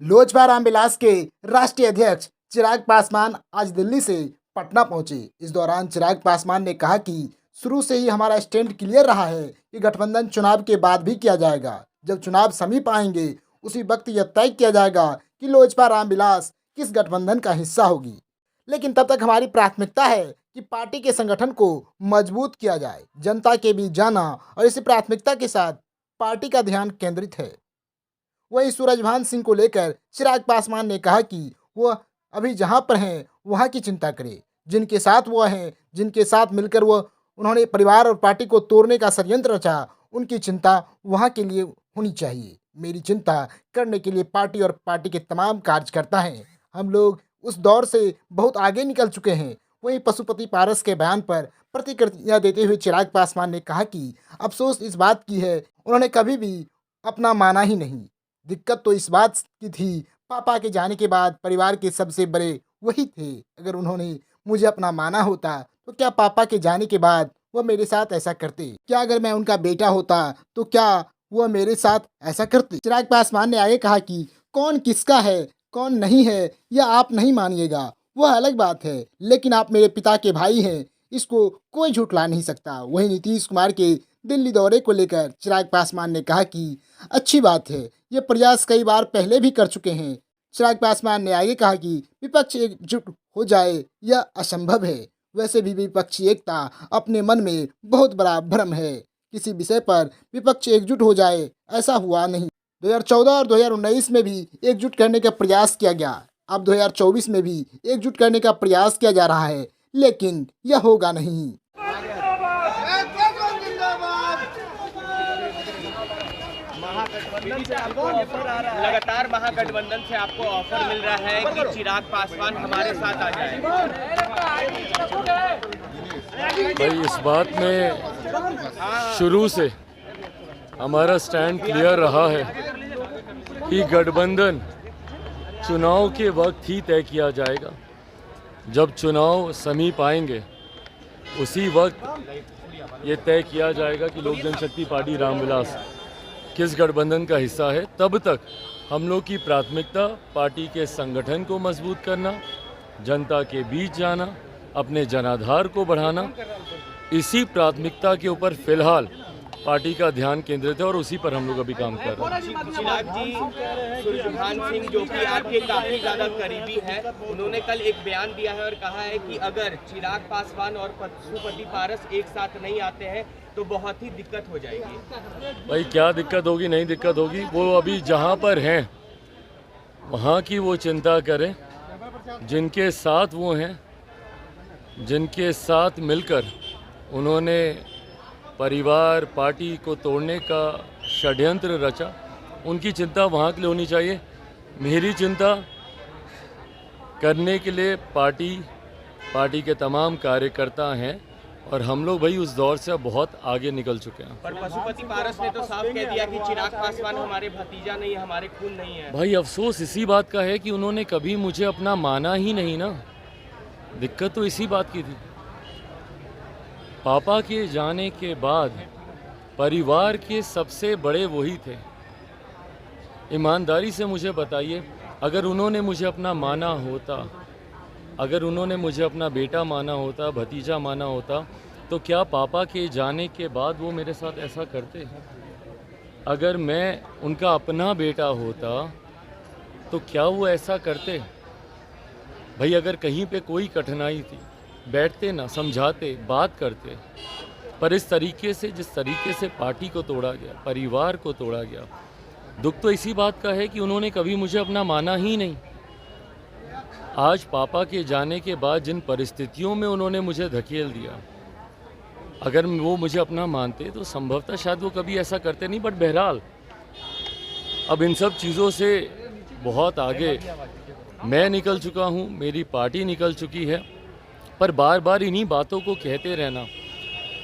लोजपा रामविलास के राष्ट्रीय अध्यक्ष चिराग पासवान आज दिल्ली से पटना पहुंचे। इस दौरान चिराग पासवान ने कहा कि शुरू से ही हमारा स्टैंड क्लियर रहा है कि गठबंधन चुनाव के बाद भी किया जाएगा। जब चुनाव समीप आएंगे उसी वक्त यह तय किया जाएगा कि लोजपा रामविलास किस गठबंधन का हिस्सा होगी, लेकिन तब तक हमारी प्राथमिकता है कि पार्टी के संगठन को मजबूत किया जाए, जनता के बीच जाना और इसी प्राथमिकता के साथ पार्टी का ध्यान केंद्रित है। वहीं सूरजभान सिंह को लेकर चिराग पासवान ने कहा कि वह अभी जहां पर हैं वहां की चिंता करे, जिनके साथ वह हैं, जिनके साथ मिलकर वह उन्होंने परिवार और पार्टी को तोड़ने का षड्यंत्र रचा, उनकी चिंता वहां के लिए होनी चाहिए। मेरी चिंता करने के लिए पार्टी और पार्टी के तमाम कार्यकर्ता हैं। हम लोग उस दौर से बहुत आगे निकल चुके हैं। वहीं पशुपति पारस के बयान पर प्रतिक्रिया देते हुए चिराग पासवान ने कहा कि अफसोस इस बात की है, उन्होंने कभी भी अपना माना ही नहीं। दिक्कत तो इस बात की थी, पापा के जाने के बाद परिवार के सबसे बड़े वही थे। अगर उन्होंने मुझे अपना माना होता तो क्या पापा के जाने के बाद वह मेरे साथ ऐसा करते? क्या अगर मैं उनका बेटा होता तो क्या वह मेरे साथ ऐसा करते? चिराग पासवान ने आगे कहा कि कौन किसका है, कौन नहीं है, यह आप नहीं मानिएगा, वह अलग बात है, लेकिन आप मेरे पिता के भाई हैं, इसको कोई झुठला नहीं सकता। वहीं नीतीश कुमार के दिल्ली दौरे को लेकर चिराग पासवान ने कहा कि अच्छी बात है, ये प्रयास कई बार पहले भी कर चुके हैं। चिराग पासवान ने आगे कहा कि विपक्ष एकजुट हो जाए यह असंभव है। वैसे भी विपक्षी एकता अपने मन में बहुत बड़ा भ्रम है। किसी विषय पर विपक्ष एकजुट हो जाए ऐसा हुआ नहीं। 2014 और 2019 में भी एकजुट करने का प्रयास किया गया। अब 2024 में भी एकजुट करने का प्रयास किया जा रहा है, लेकिन यह होगा नहीं। महागठबंधन से आपको ऑफर आ रहा है, लगातार महागठबंधन से आपको ऑफर मिल रहा है कि चिराग पासवान हमारे साथ आ जाए। भाई इस बात में शुरू से हमारा स्टैंड क्लियर रहा है कि गठबंधन चुनाव के वक्त ही तय किया जाएगा। जब चुनाव समीप आएंगे उसी वक्त ये तय किया जाएगा कि लोक जनशक्ति पार्टी रामविलास किस गठबंधन का हिस्सा है। तब तक हम लोग की प्राथमिकता पार्टी के संगठन को मजबूत करना, जनता के बीच जाना, अपने जनाधार को बढ़ाना, इसी प्राथमिकता के ऊपर फिलहाल पार्टी का ध्यान केंद्रित है और उसी पर हम लोग अभी काम कर रहे हैं। चिराग जी, सूरजभान सिंह जो कि आपके काफी ज्यादा करीबी है, उन्होंने कल एक बयान दिया है और कहा है कि अगर चिराग पासवान और पशुपति पारस एक साथ नहीं आते हैं तो बहुत ही दिक्कत हो जाएगी। भाई क्या दिक्कत होगी, नहीं दिक्कत होगी, वो अभी जहाँ पर हैं वहाँ की वो चिंता करें। जिनके साथ वो हैं, जिनके साथ मिलकर उन्होंने परिवार पार्टी को तोड़ने का षड्यंत्र रचा, उनकी चिंता वहाँ के लिए होनी चाहिए। मेरी चिंता करने के लिए पार्टी के तमाम कार्यकर्ता हैं और हम लोग भाई उस दौर से अब बहुत आगे निकल चुके हैं। पर पशुपति पारस ने तो साफ कह दिया कि चिराग पासवान हमारे भतीजा नहीं है, हमारे खून नहीं है। भाई अफसोस इसी बात का है कि उन्होंने कभी मुझे अपना माना ही नहीं ना। दिक्कत तो इसी बात की थी। पापा के जाने के बाद परिवार के सबसे बड़े वही थे। ईमानदारी से मुझे बताइए, अगर उन्होंने मुझे अपना माना होता, अगर उन्होंने मुझे अपना बेटा माना होता, भतीजा माना होता, तो क्या पापा के जाने के बाद वो मेरे साथ ऐसा करते? अगर मैं उनका अपना बेटा होता तो क्या वो ऐसा करते? भाई अगर कहीं पे कोई कठिनाई थी, बैठते ना, समझाते, बात करते। पर इस तरीके से, जिस तरीके से पार्टी को तोड़ा गया, परिवार को तोड़ा गया, दुख तो इसी बात का है कि उन्होंने कभी मुझे अपना माना ही नहीं। आज पापा के जाने के बाद जिन परिस्थितियों में उन्होंने मुझे धकेल दिया, अगर वो मुझे अपना मानते तो संभवतः शायद वो कभी ऐसा करते नहीं। बट बहरहाल अब इन सब चीज़ों से बहुत आगे मैं निकल चुका हूँ, मेरी पार्टी निकल चुकी है। पर बार बार इन्हीं बातों को कहते रहना,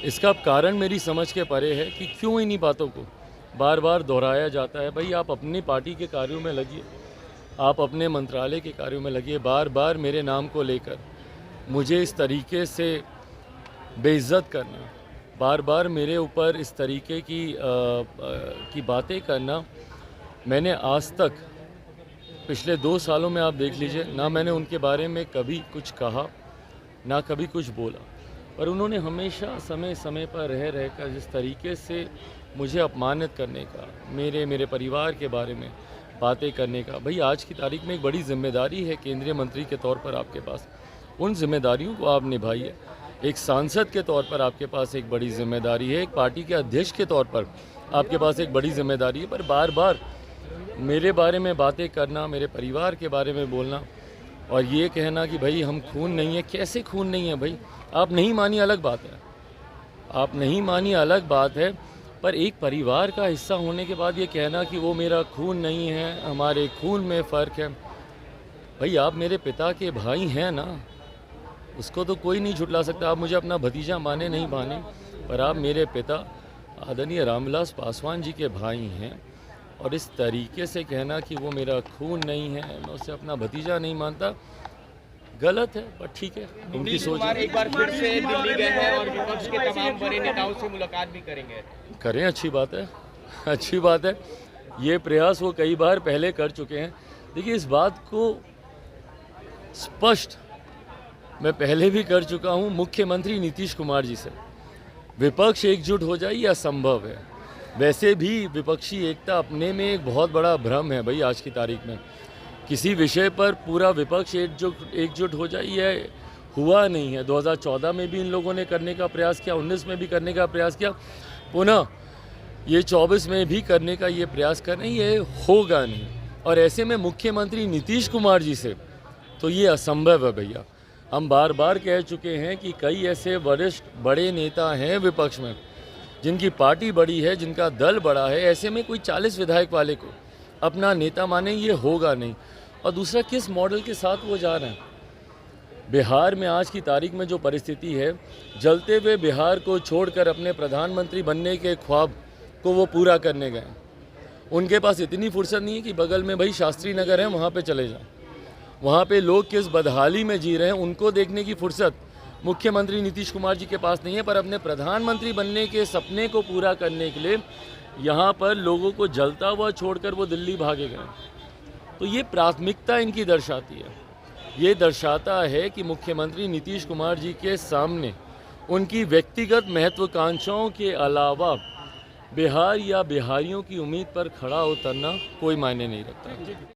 इसका कारण मेरी समझ के परे है कि क्यों इन्हीं बातों को बार बार दोहराया जाता है। भाई आप अपनी पार्टी के कार्यों में लगिए, आप अपने मंत्रालय के कार्यों में लगिए। बार बार मेरे नाम को लेकर मुझे इस तरीके से बेइज्जत करना, बार बार मेरे ऊपर इस तरीके की बातें करना, मैंने आज तक पिछले 2 सालों में आप देख लीजिए, ना मैंने उनके बारे में कभी कुछ कहा, ना कभी कुछ बोला, पर उन्होंने हमेशा समय समय पर रह रहकर जिस तरीके से मुझे अपमानित करने का, मेरे परिवार के बारे में बातें करने का। भाई आज की तारीख में एक बड़ी जिम्मेदारी है केंद्रीय मंत्री के तौर पर आपके पास, उन जिम्मेदारियों को आप निभाइए। एक सांसद के तौर पर आपके पास एक बड़ी जिम्मेदारी है, एक पार्टी के अध्यक्ष के तौर पर आपके पास एक बड़ी जिम्मेदारी है, पर बार बार मेरे बारे में बातें करना, मेरे परिवार के बारे में बोलना और ये कहना कि भाई हम खून नहीं है। कैसे खून नहीं है भाई? आप नहीं मानिए अलग बात है, आप नहीं मानिए अलग बात है, पर एक परिवार का हिस्सा होने के बाद ये कहना कि वो मेरा खून नहीं है, हमारे खून में फ़र्क है। भाई आप मेरे पिता के भाई हैं ना, उसको तो कोई नहीं झुठला सकता। आप मुझे अपना भतीजा माने नहीं माने, पर आप मेरे पिता आदरणीय रामविलास पासवान जी के भाई हैं और इस तरीके से कहना कि वो मेरा खून नहीं है, मैं उसे अपना भतीजा नहीं मानता, गलत है। पर ठीक है, उनकी सोच है। एक बार फिर से दिल्ली गए हैं और विपक्ष के तमाम बड़े नेताओं से मुलाकात भी करेंगे। करें, अच्छी बात है, अच्छी बात है। ये प्रयास वो कई बार पहले कर चुके हैं। देखिए इस बात को स्पष्ट मैं पहले भी कर चुका हूँ मुख्यमंत्री नीतीश कुमार जी से, विपक्ष एकजुट हो जाए ये असंभव है। वैसे भी विपक्षी एकता अपने में एक बहुत बड़ा भ्रम है भाई। आज की तारीख में किसी विषय पर पूरा विपक्ष एकजुट हो जाए ये हुआ नहीं है। 2014 में भी इन लोगों ने करने का प्रयास किया, 19 में भी करने का प्रयास किया, पुनः ये 24 में भी करने का ये प्रयास कर रहे हैं, ये होगा नहीं। और ऐसे में मुख्यमंत्री नीतीश कुमार जी से तो ये असंभव है भैया। हम बार बार कह चुके हैं कि कई ऐसे वरिष्ठ बड़े नेता हैं विपक्ष में जिनकी पार्टी बड़ी है, जिनका दल बड़ा है, ऐसे में कोई 40 विधायक वाले को अपना नेता माने, ये होगा नहीं। और दूसरा, किस मॉडल के साथ वो जा रहे हैं? बिहार में आज की तारीख में जो परिस्थिति है, जलते हुए बिहार को छोड़कर अपने प्रधानमंत्री बनने के ख्वाब को वो पूरा करने गए। उनके पास इतनी फुर्सत नहीं है कि बगल में भाई शास्त्री नगर है वहाँ पे चले जाएं। वहाँ पे लोग किस बदहाली में जी रहे हैं उनको देखने की फुर्सत मुख्यमंत्री नीतीश कुमार जी के पास नहीं है, पर अपने प्रधानमंत्री बनने के सपने को पूरा करने के लिए यहाँ पर लोगों को जलता हुआ छोड़कर वो दिल्ली भागे गए। तो ये प्राथमिकता इनकी दर्शाती है, ये दर्शाता है कि मुख्यमंत्री नीतीश कुमार जी के सामने उनकी व्यक्तिगत महत्वाकांक्षाओं के अलावा बिहार या बिहारियों की उम्मीद पर खड़ा उतरना कोई मायने नहीं रखता।